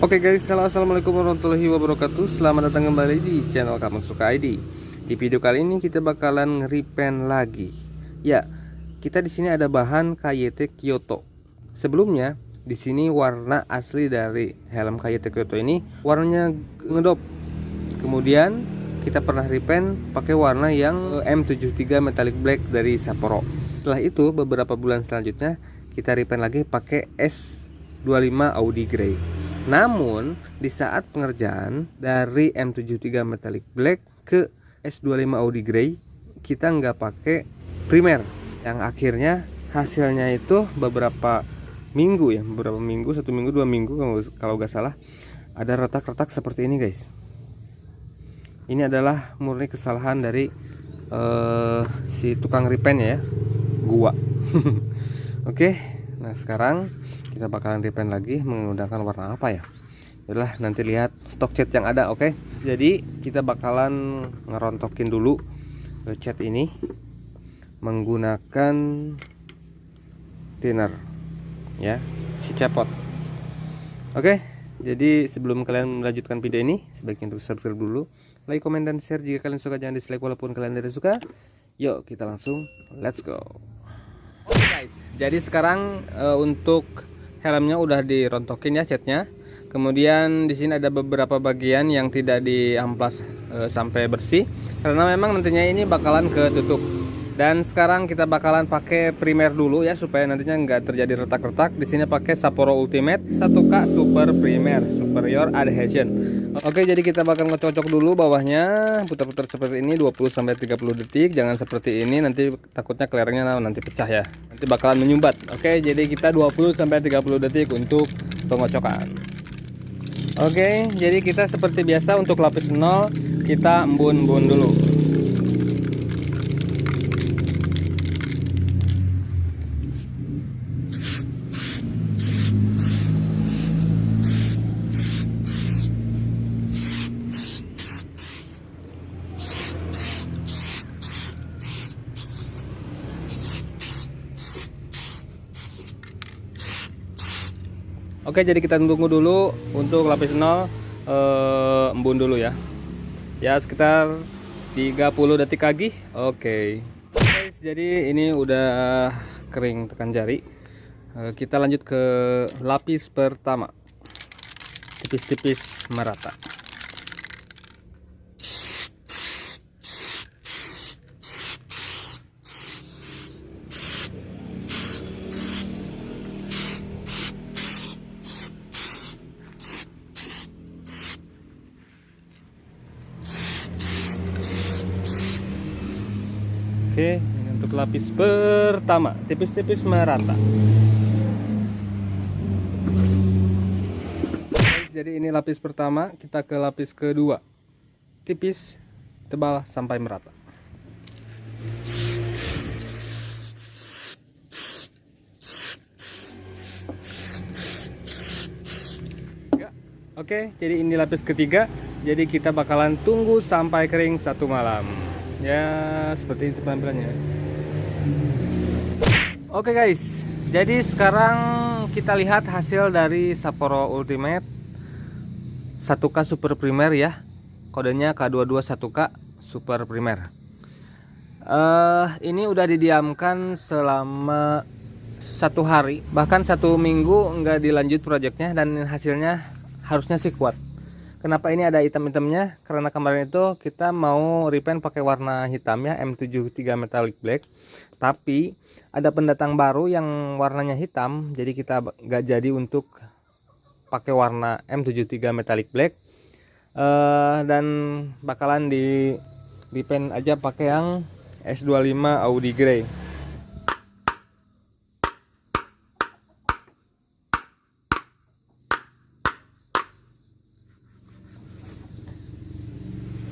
Oke guys, assalamualaikum warahmatullahi wabarakatuh. Selamat datang kembali di channel Kamu Suka ID. Di video kali ini kita bakalan repaint lagi. Ya, kita di sini ada bahan KYT Kyoto. Sebelumnya di sini warna asli dari helm KYT Kyoto ini warnanya ngedop. Kemudian kita pernah repaint pakai warna yang M73 Metallic Black dari Sapporo. Setelah itu beberapa bulan selanjutnya kita repaint lagi pakai S25 Audi Grey. Namun di saat pengerjaan dari M73 Metallic Black ke S25 Audi Grey kita nggak pakai primer, yang akhirnya hasilnya itu beberapa minggu, satu minggu 2 minggu kalau nggak salah, ada retak-retak seperti ini guys. Ini adalah murni kesalahan dari si tukang repaint ya, gua. Oke, nah sekarang kita bakalan repaint lagi menggunakan warna apa ya? Itulah nanti lihat stok cat yang ada. Oke. Jadi kita bakalan ngerontokin dulu cat ini menggunakan thinner ya, si cepot. Oke. Jadi sebelum kalian melanjutkan video ini, sebaiknya untuk subscribe dulu, like, komen, dan share. Jika kalian suka jangan dislike walaupun kalian tidak suka. Yuk kita langsung let's go. Oke guys, jadi sekarang untuk helmnya udah dirontokin ya catnya. Kemudian di sini ada beberapa bagian yang tidak diamplas sampai bersih karena memang nantinya ini bakalan ketutup. Dan sekarang kita bakalan pakai primer dulu ya supaya nantinya nggak terjadi retak-retak. Di sini pakai Sapporo Ultimate 1K Super Primer Superior Adhesion. Oke, jadi kita bakal ngecocok dulu bawahnya, putar-putar seperti ini 20-30 detik. Jangan seperti ini, nanti takutnya kelerengnya nanti pecah ya. Nanti bakalan menyumbat. Oke, jadi kita 20-30 detik untuk pengocokan. Oke, jadi kita seperti biasa untuk lapis 0 kita embun-embun dulu. Oke, jadi kita tunggu dulu untuk lapis 0 embun dulu ya. Ya sekitar 30 detik lagi. Oke. Guys, jadi ini udah kering tekan jari. Kita lanjut ke lapis pertama. Tipis-tipis merata. Oke, ini untuk lapis pertama, tipis-tipis merata. Jadi ini lapis pertama, kita ke lapis kedua. Tipis, tebal, sampai merata. Oke, jadi ini lapis ketiga. Jadi kita bakalan tunggu sampai kering 1 malam. Ya seperti itu tampilannya. Oke guys, jadi sekarang kita lihat hasil dari Sapporo Ultimate 1K Super Primer ya. Kodenya K22 1K Super Primer. Ini udah didiamkan selama 1 hari, bahkan 1 minggu nggak dilanjut proyeknya, dan hasilnya harusnya sih kuat. Kenapa ini ada hitam-hitamnya? Karena kemarin itu kita mau repaint pakai warna hitam ya, M73 Metallic Black. Tapi ada pendatang baru yang warnanya hitam, jadi kita nggak jadi untuk pakai warna M73 Metallic Black. Dan bakalan di repaint aja pakai yang S25 Audi Grey.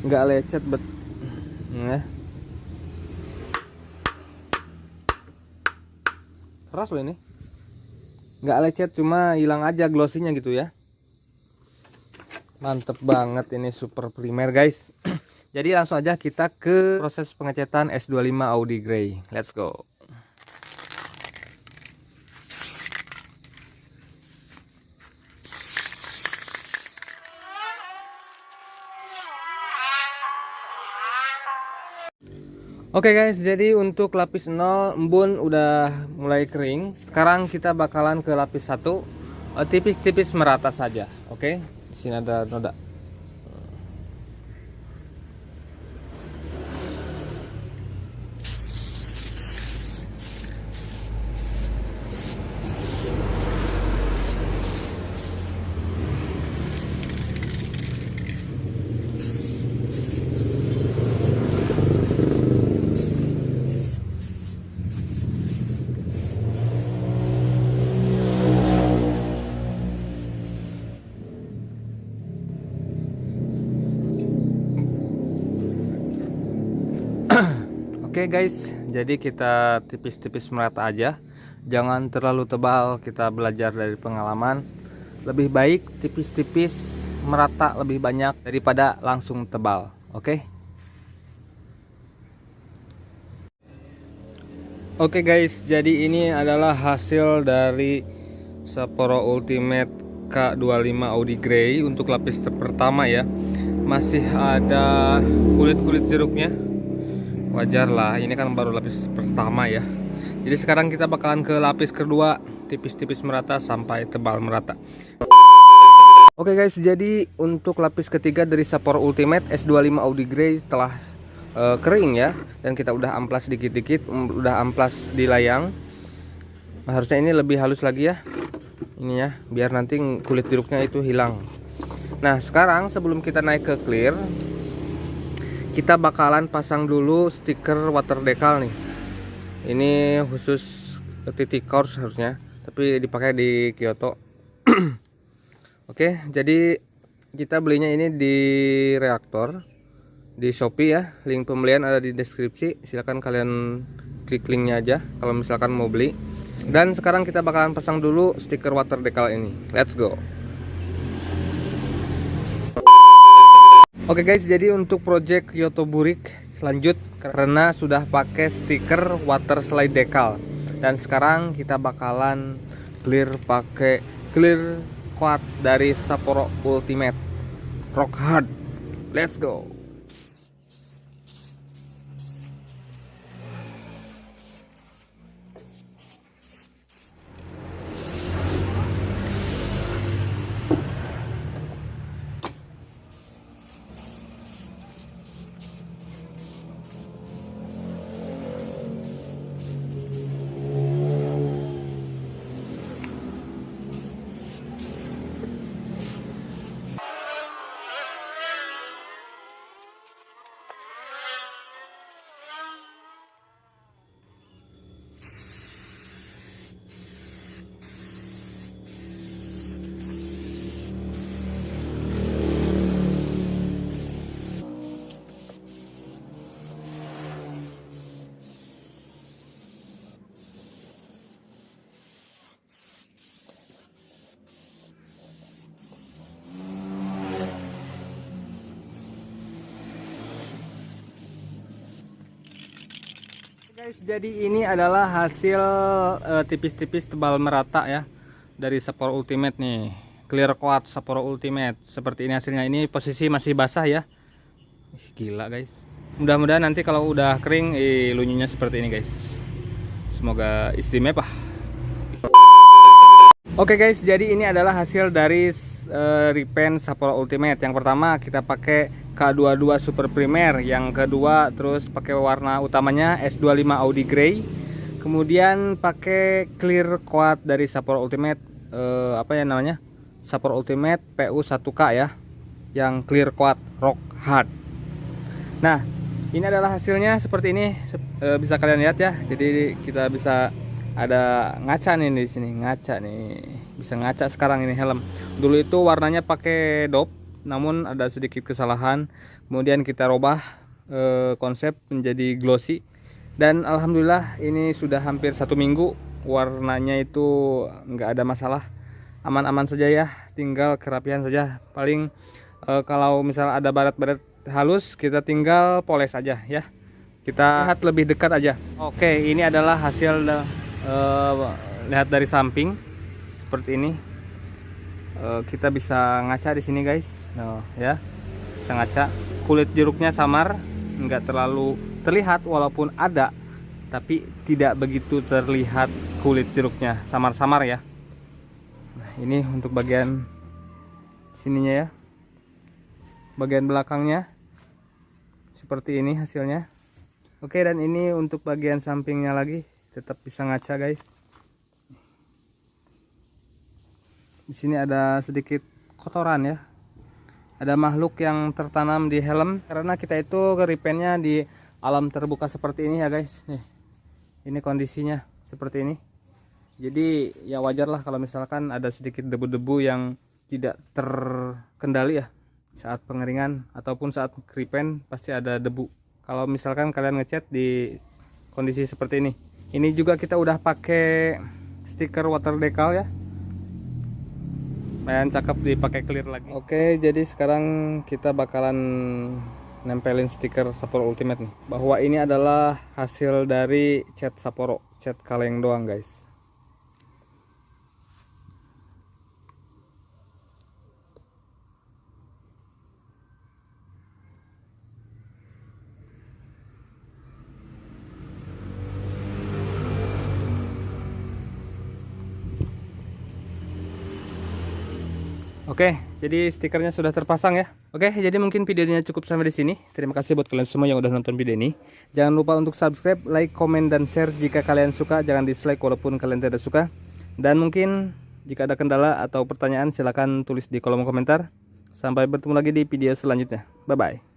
Nggak lecet bet ya. Keras loh ini, nggak lecet, cuma hilang aja glossinya gitu ya. Mantep banget ini Super Primer guys. Jadi langsung aja kita ke proses pengecetan S25 Audi Grey. Let's go. Oke guys, jadi untuk lapis 0 embun udah mulai kering. Sekarang kita bakalan ke lapis 1, tipis-tipis merata saja. Oke, di sini ada noda. Oke guys, jadi kita tipis-tipis merata aja, jangan terlalu tebal. Kita belajar dari pengalaman, lebih baik tipis-tipis merata lebih banyak daripada langsung tebal. Oke. Oke guys, jadi ini adalah hasil dari Sapporo Ultimate K25 Audi Grey untuk lapis pertama ya. Masih ada kulit-kulit jeruknya. Wajar lah, ini kan baru lapis pertama ya. Jadi sekarang kita bakalan ke lapis kedua, tipis-tipis merata sampai tebal merata. Oke guys, jadi untuk lapis ketiga dari Sapporo Ultimate S25 Audi Grey telah kering ya, dan kita udah amplas dikit-dikit, udah amplas di layang. Harusnya ini lebih halus lagi ya, ini ya, biar nanti kulit jeruknya itu hilang. Nah sekarang sebelum kita naik ke clear, kita bakalan pasang dulu stiker water decal nih. Ini khusus TT Course harusnya, tapi dipakai di Kyoto. Oke, jadi kita belinya ini di Reaktor di Shopee ya. Link pembelian ada di deskripsi. Silahkan kalian klik linknya aja kalau misalkan mau beli. Dan sekarang kita bakalan pasang dulu stiker water decal ini. Let's go. Oke guys, jadi untuk project Kyoto Burik lanjut karena sudah pakai stiker water slide decal, dan sekarang kita bakalan clear pakai clear quad dari Sapporo Ultimate Rock Hard. Let's go. Guys, jadi ini adalah hasil tipis-tipis tebal merata ya dari Sapporo Ultimate nih, clear coat Sapporo Ultimate. Seperti ini hasilnya. Ini posisi masih basah ya. Gila guys. Mudah-mudahan nanti kalau udah kering lunyunya seperti ini guys. Semoga istimewa. Oke guys, jadi ini adalah hasil dari repaint Sapporo Ultimate. Yang pertama kita pakai K22 Super Primer, yang kedua terus pakai warna utamanya S25 Audi Grey, kemudian pakai clear coat dari Sapporo Ultimate, apa ya namanya, Sapporo Ultimate PU1K ya, yang clear coat Rock Hard. Nah ini adalah hasilnya seperti ini, bisa kalian lihat ya. Jadi kita bisa ada ngaca nih di sini, ngaca nih, bisa ngaca sekarang ini helm. Dulu itu warnanya pakai dop, namun ada sedikit kesalahan, kemudian kita robah konsep menjadi glossy, dan alhamdulillah ini sudah hampir 1 minggu warnanya itu nggak ada masalah, aman-aman saja ya, tinggal kerapihan saja. Paling kalau misal ada baret-baret halus kita tinggal poles aja ya, kita lihat lebih dekat aja. Oke, ini adalah hasil lihat dari samping seperti ini. Kita bisa ngaca di sini guys. Nah, ya, bisa ngaca. Kulit jeruknya samar, nggak terlalu terlihat walaupun ada, tapi tidak begitu terlihat kulit jeruknya, samar-samar ya. Nah, ini untuk bagian sininya ya. Bagian belakangnya seperti ini hasilnya. Oke, dan ini untuk bagian sampingnya lagi tetap bisa ngaca guys. Di sini ada sedikit kotoran ya. Ada makhluk yang tertanam di helm karena kita itu repaintnya di alam terbuka seperti ini ya guys. Nih, ini kondisinya seperti ini. Jadi ya wajar lah kalau misalkan ada sedikit debu-debu yang tidak terkendali ya. Saat pengeringan ataupun saat repaint pasti ada debu. Kalau misalkan kalian ngecat di kondisi seperti ini. Ini juga kita udah pakai stiker water decal ya. Lumayan cakep dipakai clear lagi. Oke, jadi sekarang kita bakalan nempelin stiker Sapporo Ultimate nih. Bahwa ini adalah hasil dari cat Sapporo, cat kaleng doang guys. Oke, jadi stikernya sudah terpasang ya. Oke, jadi mungkin videonya cukup sampai di sini. Terima kasih buat kalian semua yang udah nonton video ini. Jangan lupa untuk subscribe, like, komen, dan share jika kalian suka. Jangan dislike walaupun kalian tidak suka. Dan mungkin jika ada kendala atau pertanyaan silahkan tulis di kolom komentar. Sampai bertemu lagi di video selanjutnya. Bye-bye.